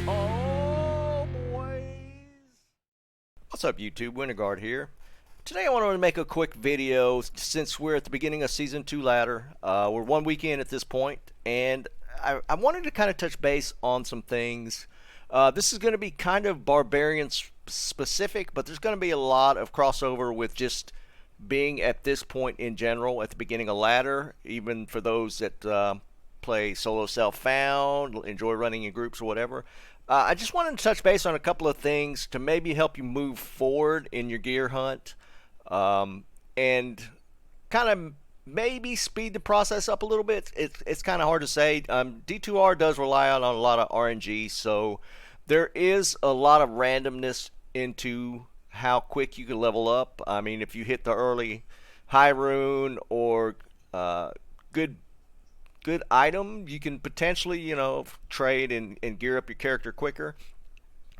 Oh, boys. What's up, YouTube? Winterguard here. Today I wanted to make a quick video since we're at the beginning of Season 2 ladder. We're 1 week in at this point, and I wanted to kind of touch base on some things. This is going to be kind of barbarian specific, but there's going to be a lot of crossover with just being at this point in general at the beginning of ladder, even for those that play solo self-found, enjoy running in groups or whatever. I just wanted to touch base on a couple of things to maybe help you move forward in your gear hunt, and kind of maybe speed the process up a little bit. It's kind of hard to say. D2R does rely on a lot of RNG, so there is a lot of randomness into how quick you can level up. I mean, if you hit the early high rune or good item, you can potentially, trade and gear up your character quicker.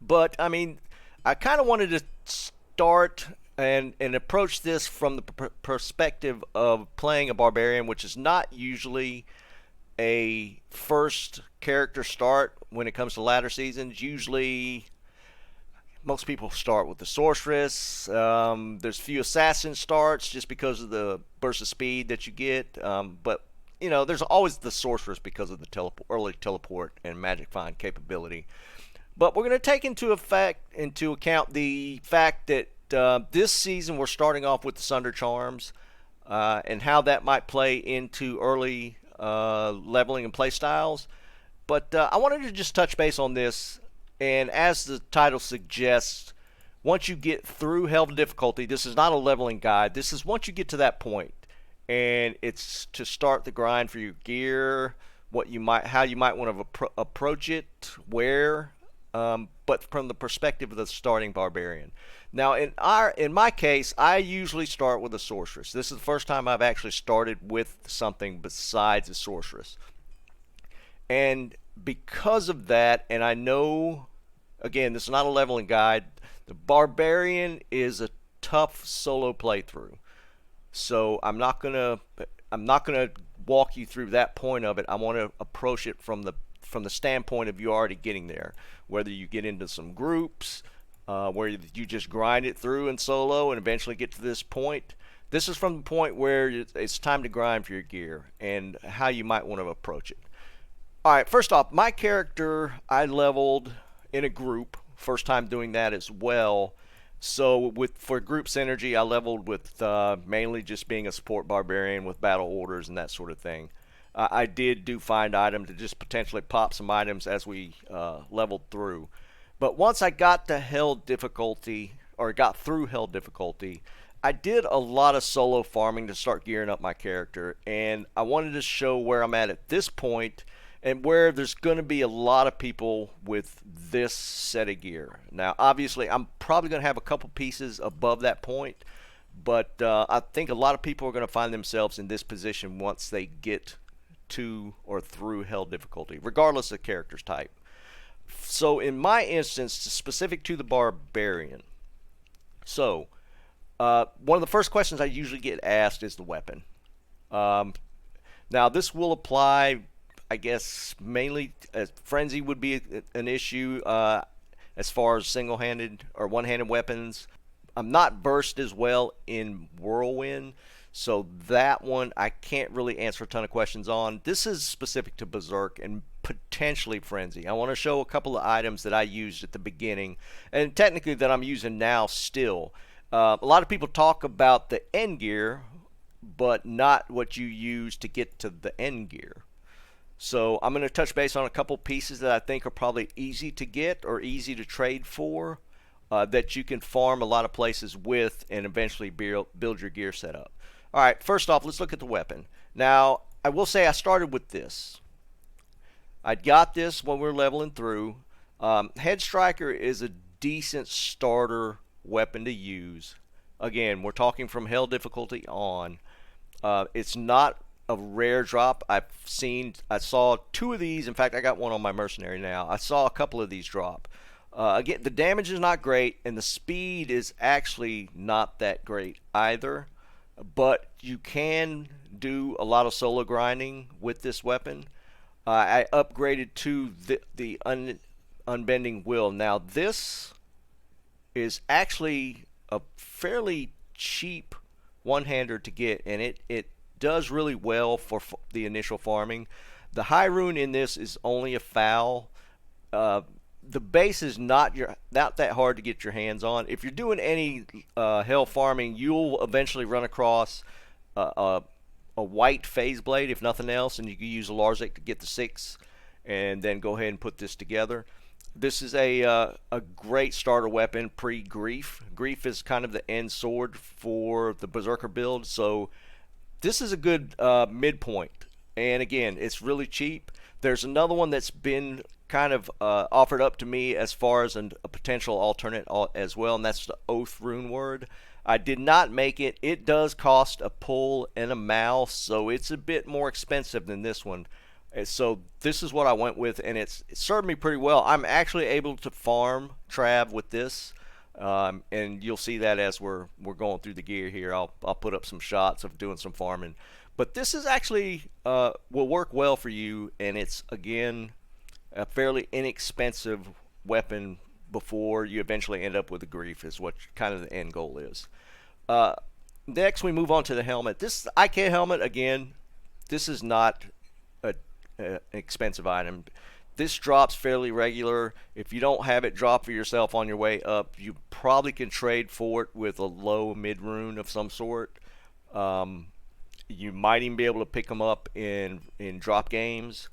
But I mean, I kind of wanted to start and approach this from the perspective of playing a barbarian, which is not usually a first character start when it comes to ladder seasons. Usually most people start with the sorceress. There's few assassin starts just because of the burst of speed that you get, but there's always the sorceress because of the early teleport and magic find capability. But we're going to take into account the fact that this season we're starting off with the Sunder Charms, and how that might play into early leveling and play styles. But I wanted to just touch base on this, and as the title suggests, once you get through Hell difficulty, this is not a leveling guide. This is once you get to that point, and it's to start the grind for your gear, how you might want to approach it, where, but from the perspective of the starting barbarian. Now, in my case, I usually start with a sorceress. This is the first time I've actually started with something besides a sorceress, and because of that, and I know, again, this is not a leveling guide, the barbarian is a tough solo playthrough. So I'm not gonna walk you through that point of it. I want to approach it from the standpoint of you already getting there. Whether you get into some groups, where you just grind it through in solo and eventually get to this point. This is from the point where it's time to grind for your gear and how you might want to approach it. All right, first off, my character I leveled in a group. First time doing that as well. So for group synergy, I leveled with mainly just being a support barbarian with battle orders and that sort of thing. I did do find item to just potentially pop some items as we leveled through. But once I got to Hell difficulty, or got through Hell difficulty, I did a lot of solo farming to start gearing up my character. And I wanted to show where I'm at this point, and where there's going to be a lot of people with this set of gear. Now, obviously, I'm probably going to have a couple pieces above that point, but I think a lot of people are going to find themselves in this position once they get to or through Hell difficulty, regardless of character's type. So, in my instance, specific to the barbarian, so one of the first questions I usually get asked is the weapon. Now, this will apply, I guess, mainly frenzy would be an issue as far as single-handed or one-handed weapons. I'm not versed as well in whirlwind, so that one I can't really answer a ton of questions on. This is specific to berserk and potentially frenzy. I want to show a couple of items that I used at the beginning, and technically that I'm using now still. A lot of people talk about the end gear, but not what you use to get to the end gear. So I'm going to touch base on a couple pieces that I think are probably easy to get or easy to trade for, that you can farm a lot of places with and eventually build your gear setup. All right, first off, let's look at the weapon. Now, I will say I started with this. I got this when we were leveling through. Head Striker is a decent starter weapon to use. Again, we're talking from Hell difficulty on. It's not a rare drop. I saw 2 of these. In fact, I got one on my mercenary now. I saw a couple of these drop. Again, the damage is not great, and the speed is actually not that great either. But you can do a lot of solo grinding with this weapon. I upgraded to the unbending will. Now this is actually a fairly cheap one-hander to get, and it does really well for the initial farming. The high rune in this is only a foul. The base is not that hard to get your hands on. If you're doing any hell farming, you'll eventually run across a white phase blade, if nothing else, and you can use a Larzik to get the 6, and then go ahead and put this together. This is a great starter weapon pre-Grief. Grief is kind of the end sword for the Berserker build, so this is a good midpoint. And again, it's really cheap. There's another one that's been kind of offered up to me as far as a potential alternate as well, and that's the Oath Rune Word. I did not make it. It does cost a pull and a mouse, so it's a bit more expensive than this one. So this is what I went with, and it served me pretty well. I'm actually able to farm Trav with this, and you'll see that as we're going through the gear here. I'll put up some shots of doing some farming. But this is actually will work well for you, and it's, again, a fairly inexpensive weapon before you eventually end up with a Grief, is what kind of the end goal is. Next, we move on to the helmet. This IK helmet, again, this is not an expensive item. This drops fairly regular. If you don't have it drop for yourself on your way up, you probably can trade for it with a low mid rune of some sort. You might even be able to pick them up in drop games.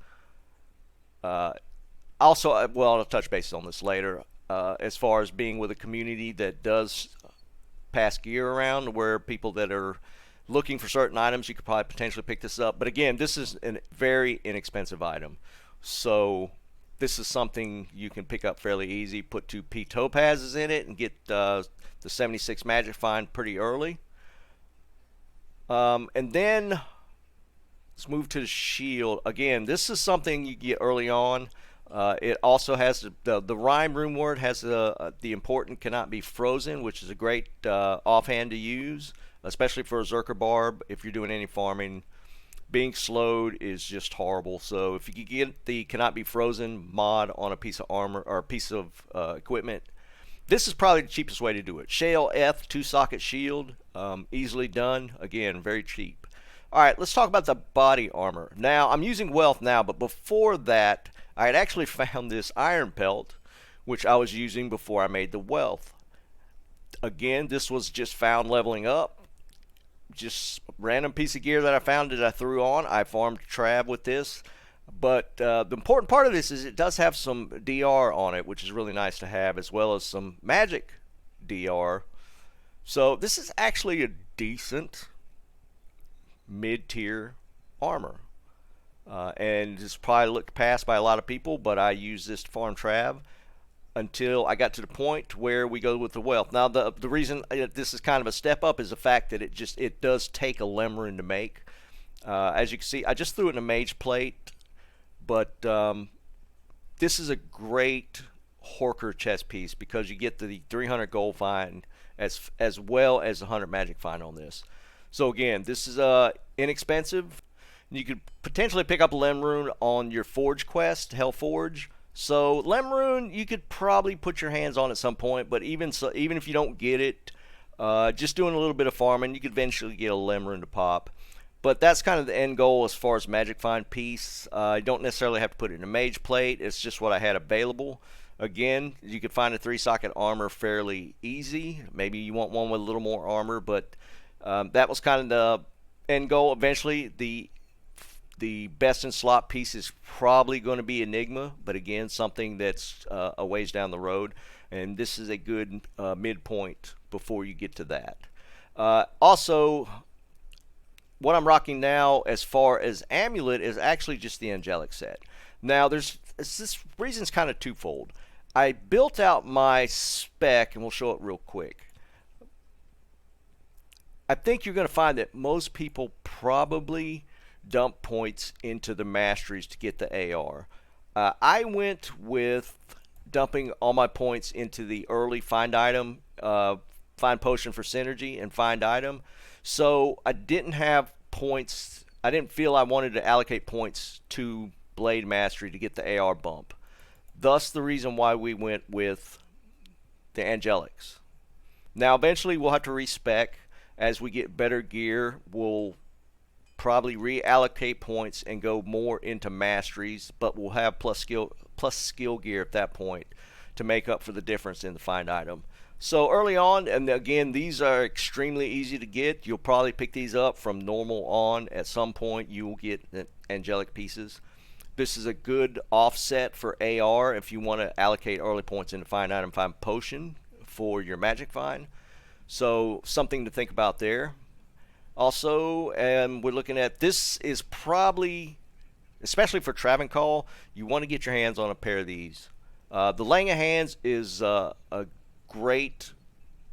Also, well, I'll touch base on this later. As far as being with a community that does pass gear around, where people that are looking for certain items, you could probably potentially pick this up. But again, this is a very inexpensive item, so this is something you can pick up fairly easy. Put 2 P topazes in it and get the 76 magic find pretty early. And then let's move to the shield. Again, this is something you get early on. It also has the Rhyme Rune Word has the important cannot be frozen, which is a great offhand to use, especially for a Zerker Barb. If you're doing any farming, being slowed is just horrible. So if you could get the cannot be frozen mod on a piece of armor or a piece of equipment, this is probably the cheapest way to do it. Shale F 2-socket shield, easily done. Again, very cheap. All right, let's talk about the body armor. Now, I'm using Wealth now, but before that, I had actually found this Iron Pelt, which I was using before I made the Wealth. Again, this was just found leveling up. Just a random piece of gear that I found that I threw on. I farmed Trav with this. But the important part of this is it does have some DR on it, which is really nice to have, as well as some magic DR. So this is actually a decent mid-tier armor. And it's probably looked past by a lot of people, but I use this to farm Trav until I got to the point where we go with the Wealth. Now, the reason this is kind of a step up is the fact that it does take a Lemurine to make. As you can see, I just threw it in a Mage Plate, but this is a great Horker chest piece because you get the 300 gold find as well as the 100 magic find on this. So again, this is inexpensive. You could potentially pick up Lemurine on your Forge quest, Hell Forge. So Lemurine, you could probably put your hands on at some point, but even if you don't get it, just doing a little bit of farming, you could eventually get a Lemurine to pop. But that's kind of the end goal as far as magic find piece. You don't necessarily have to put it in a Mage Plate. It's just what I had available. Again, you could find a 3-socket armor fairly easy. Maybe you want one with a little more armor, but that was kind of the end goal. Eventually, the best in slot piece is probably going to be Enigma, but again, something that's a ways down the road, and this is a good midpoint before you get to that. Also, what I'm rocking now as far as amulet is actually just the angelic set. Now, this reason's kind of twofold. I built out my spec, and we'll show it real quick. I think you're going to find that most people probably dump points into the masteries to get the AR. I went with dumping all my points into the early find item, find potion for synergy, and find item. So I didn't have points. I didn't feel I wanted to allocate points to Blade Mastery to get the AR bump. Thus the reason why we went with the Angelics. Now eventually we'll have to respec as we get better gear. We'll probably reallocate points and go more into masteries, but we'll have plus skill gear at that point to make up for the difference in the find item. So early on, and again, these are extremely easy to get. You'll probably pick these up from normal on. At some point, you will get angelic pieces. This is a good offset for AR if you want to allocate early points into find item, find potion for your magic find. So something to think about there. Also, and we're looking at, this is probably, especially for Travancore, you want to get your hands on a pair of these. The laying of hands is a great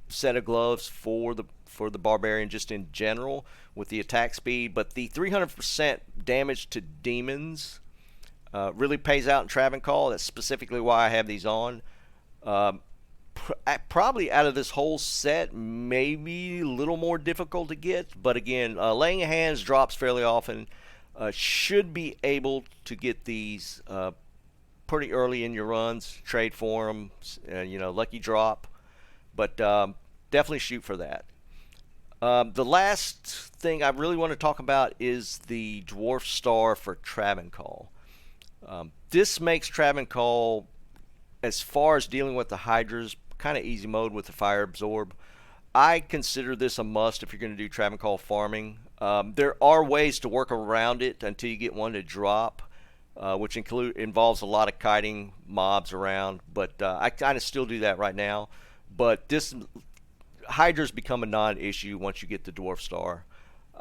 set of gloves for the barbarian just in general with the attack speed, but the 300% damage to demons really pays out in Travancore. That's specifically why I have these on. Probably out of this whole set, maybe a little more difficult to get, but again, laying of hands drops fairly often. Should be able to get these pretty early in your runs, trade for them, lucky drop, but definitely shoot for that. The last thing I really want to talk about is the Dwarf Star for Travancore. This makes Travancore, as far as dealing with the Hydras, kind of easy mode with the Fire Absorb. I consider this a must if you're going to do Travancore farming. There are ways to work around it until you get one to drop, which involves a lot of kiting mobs around, but I kind of still do that right now. But this Hydras become a non-issue once you get the Dwarf Star.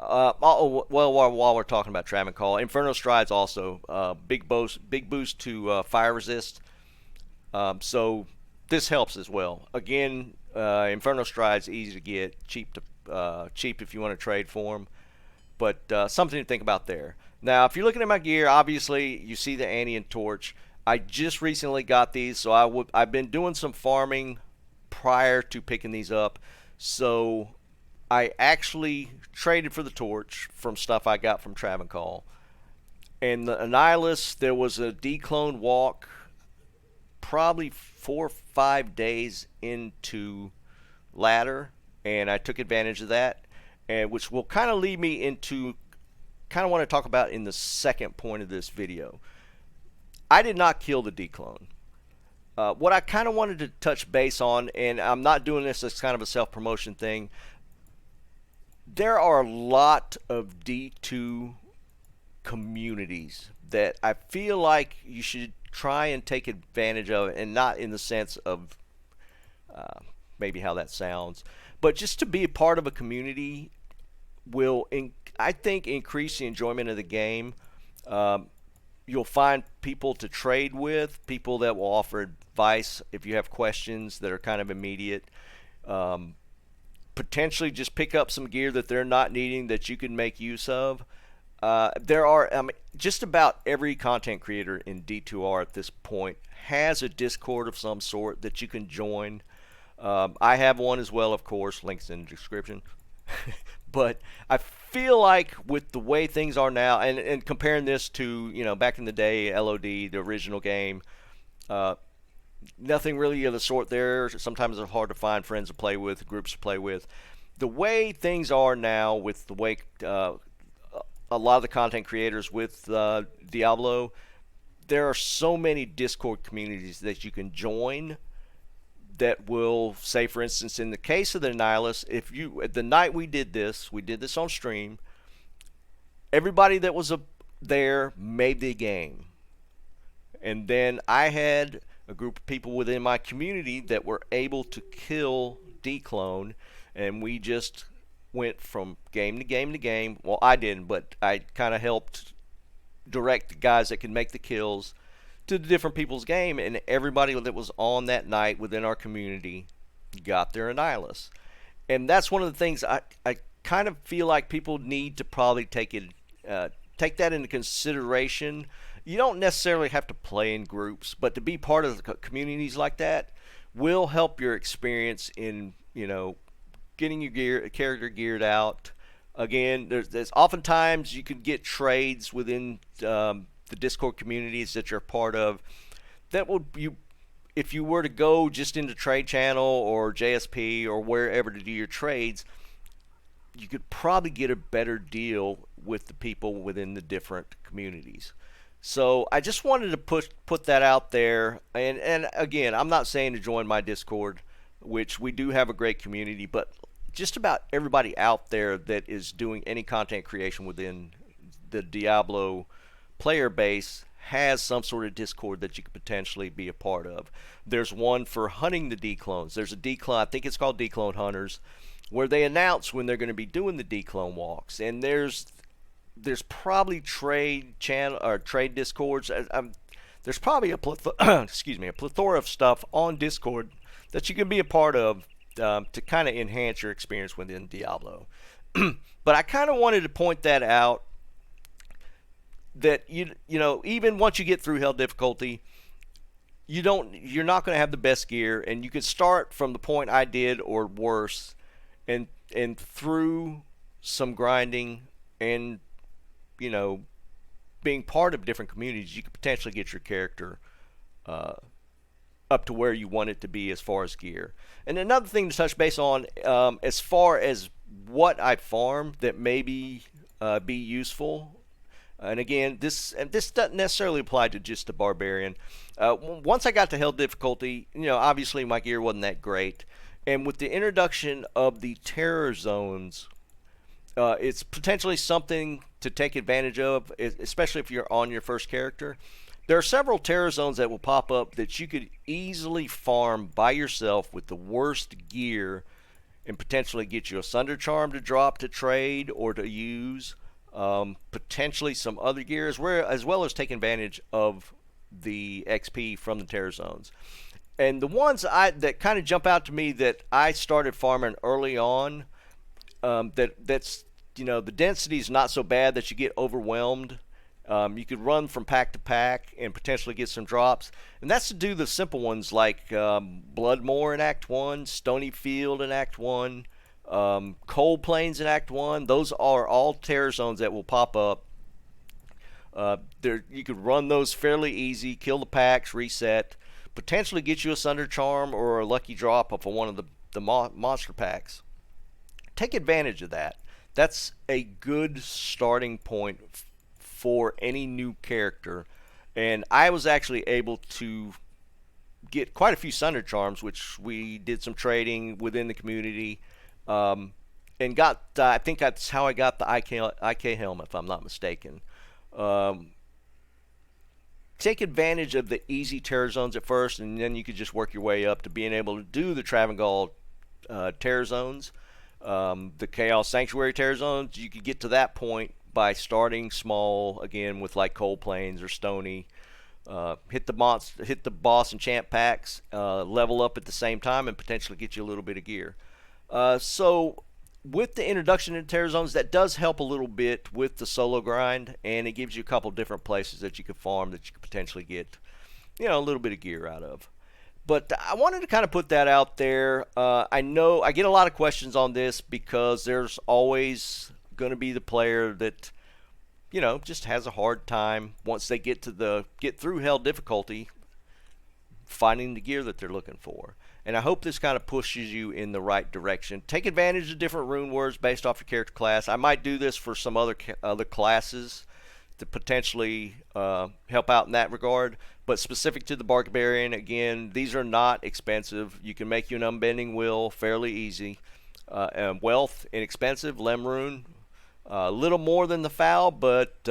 Well, while we're talking about Travancore, Inferno Strides also big boost to fire resist. So this helps as well. Again, Inferno Strides easy to get, cheap if you want to trade for them. But something to think about there. Now, if you're looking at my gear, obviously you see the Andean Torch. I just recently got these, so I've been doing some farming prior to picking these up. So I actually traded for the torch from stuff I got from Travancore. And the Annihilus, there was a declone walk probably 4 or 5 days into ladder, and I took advantage of that, and which will kind of lead me into kind of want to talk about in the second point of this video. I did not kill the declone. What I kind of wanted to touch base on, and I'm not doing this as kind of a self-promotion thing, there are a lot of D2 communities that I feel like you should try and take advantage of, and not in the sense of maybe how that sounds, but just to be a part of a community will, I think, increase the enjoyment of the game. You'll find people to trade with, people that will offer advice if you have questions that are kind of immediate. Potentially just pick up some gear that they're not needing that you can make use of. There are just about every content creator in D2R at this point has a Discord of some sort that you can join. I have one as well, of course, links in the description. But I feel like with the way things are now, and comparing this to, back in the day, LOD, the original game, nothing really of the sort there. Sometimes it's hard to find friends to play with, groups to play with. The way things are now with the way a lot of the content creators with Diablo, there are so many Discord communities that you can join that will, say for instance, in the case of the Annihilus, the night we did this on stream, everybody that was there made the game. And then I had a group of people within my community that were able to kill Declone, and we just went from game to game to game. Well, I didn't, but I kind of helped direct the guys that could make the kills to the different people's game, and everybody that was on that night within our community got their Annihilus. And that's one of the things I kind of feel like people need to probably take that into consideration. You don't necessarily have to play in groups, but to be part of the communities like that will help your experience in, getting your character geared out. Again, there's oftentimes you can get trades within the Discord communities that you're part of that would you if you were to go just into Trade Channel or JSP or wherever to do your trades, you could probably get a better deal with the people within the different communities. So I just wanted to put that out there. And again, I'm not saying to join my Discord, which we do have a great community, but just about everybody out there that is doing any content creation within the Diablo player base has some sort of Discord that you could potentially be a part of. There's one for hunting the declones. There's a declone, I think it's called Declone Hunters, where they announce when they're going to be doing the declone walks. And there's probably trade channel or trade discords. There's probably a excuse me, a plethora of stuff on Discord that you can be a part of to kind of enhance your experience within Diablo. But I kind of wanted to point that out, that you know, even once you get through hell difficulty, you're not going to have the best gear, and you can start from the point I did or worse, and through some grinding and, you know, being part of different communities, you could potentially get your character up to where you want it to be as far as gear. And another thing to touch base on, as far as what I farm that maybe be useful. And again, this doesn't necessarily apply to just the barbarian. Once I got to hell difficulty, you know, obviously my gear wasn't that great. And with the introduction of the terror zones, it's potentially something to take advantage of, especially if you're on your first character. There are several terror zones that will pop up that you could easily farm by yourself with the worst gear and potentially get you a Sunder Charm to drop to trade or to use. Potentially some other gear, as well as take advantage of the XP from the terror zones. And the ones that kind of jump out to me that I started farming early on, that's, you know, the density is not so bad that you get overwhelmed. You could run from pack to pack and potentially get some drops. And that's to do the simple ones like Bloodmoor in Act 1, Stony Field in Act 1, Cold Plains in Act 1. Those are all terror zones that will pop up. You could run those fairly easy, kill the packs, reset, potentially get you a Sunder Charm or a lucky drop off of one of the monster packs. Take advantage of that. That's a good starting point for any new character. And I was actually able to get quite a few Sunder Charms, which we did some trading within the community. And got, I think that's how I got the IK helmet, if I'm not mistaken. Take advantage of the easy terror zones at first, and then you could just work your way up to being able to do the Travangal terror zones. The Chaos Sanctuary terror zones, you could get to that point by starting small, again, with like Cold Plains or Stony. Hit the boss and champ packs, level up at the same time, and potentially get you a little bit of gear. So with the introduction into terror zones, that does help a little bit with the solo grind, and it gives you a couple different places that you could farm that you could potentially get, you know, a little bit of gear out of. But I wanted to kind of put that out there. I know I get a lot of questions on this because there's always going to be the player that, you know, just has a hard time once they get through hell difficulty finding the gear that they're looking for. And I hope this kind of pushes you in the right direction. Take advantage of different rune words based off your character class. I might do this for some other classes to potentially help out in that regard. But specific to the barbarian, again, these are not expensive. You can make you an unbending will fairly easy. Wealth, inexpensive. Lem rune, a little more than the foul, but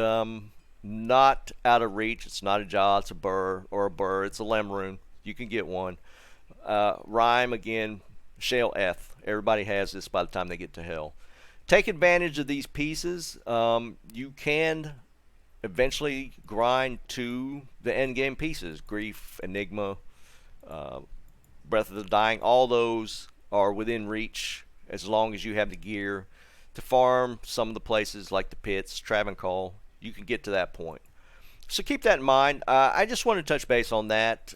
not out of reach. It's not a jaw, it's a burr, or a burr. It's a lem rune. You can get one. Rhyme, again, shale eth. Everybody has this by the time they get to hell. Take advantage of these pieces. You can eventually grind to the end game pieces. Grief, Enigma, Breath of the Dying. All those are within reach as long as you have the gear to farm some of the places like the pits, Travancal. You can get to that point. So keep that in mind. I just want to touch base on that.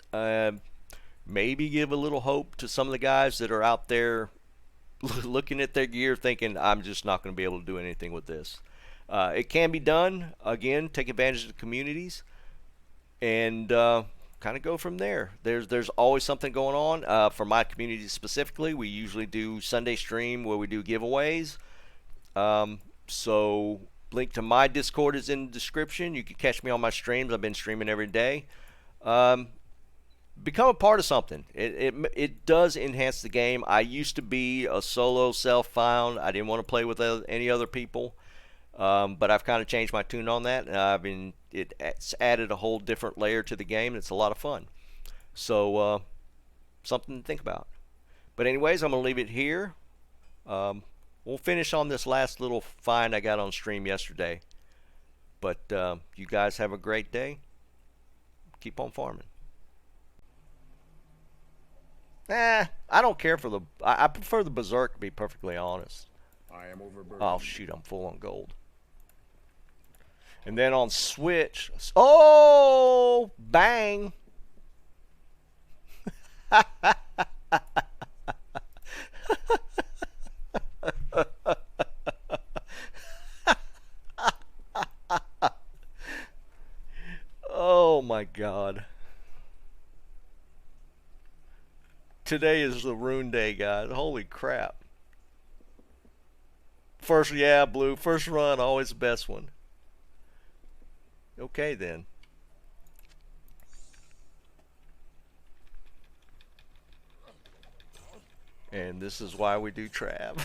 Maybe give a little hope to some of the guys that are out there looking at their gear thinking, I'm just not going to be able to do anything with this. It can be done. Again, take advantage of the communities. And kind of go from there. There's always something going on. For my community specifically, we usually do Sunday stream where we do giveaways. So link to my Discord is in the description. You can catch me on my streams. I've been streaming every day. Become a part of something. It does enhance the game. I used to be a solo self-found. I didn't want to play with any other people. But I've kind of changed my tune on that, and it's added a whole different layer to the game. It's a lot of fun. So something to think about. But anyways, I'm gonna leave it here. We'll finish on this last little find I got on stream yesterday. But you guys have a great day. Keep on farming. I don't care for the. I prefer the Berserk, to be perfectly honest. I am overburdened. Oh shoot, I'm full on gold. And then on Switch, oh bang! Oh my God. Today is the rune day, guys. Holy crap. First, yeah, blue. First run, always the best one. Okay, then. And this is why we do trap.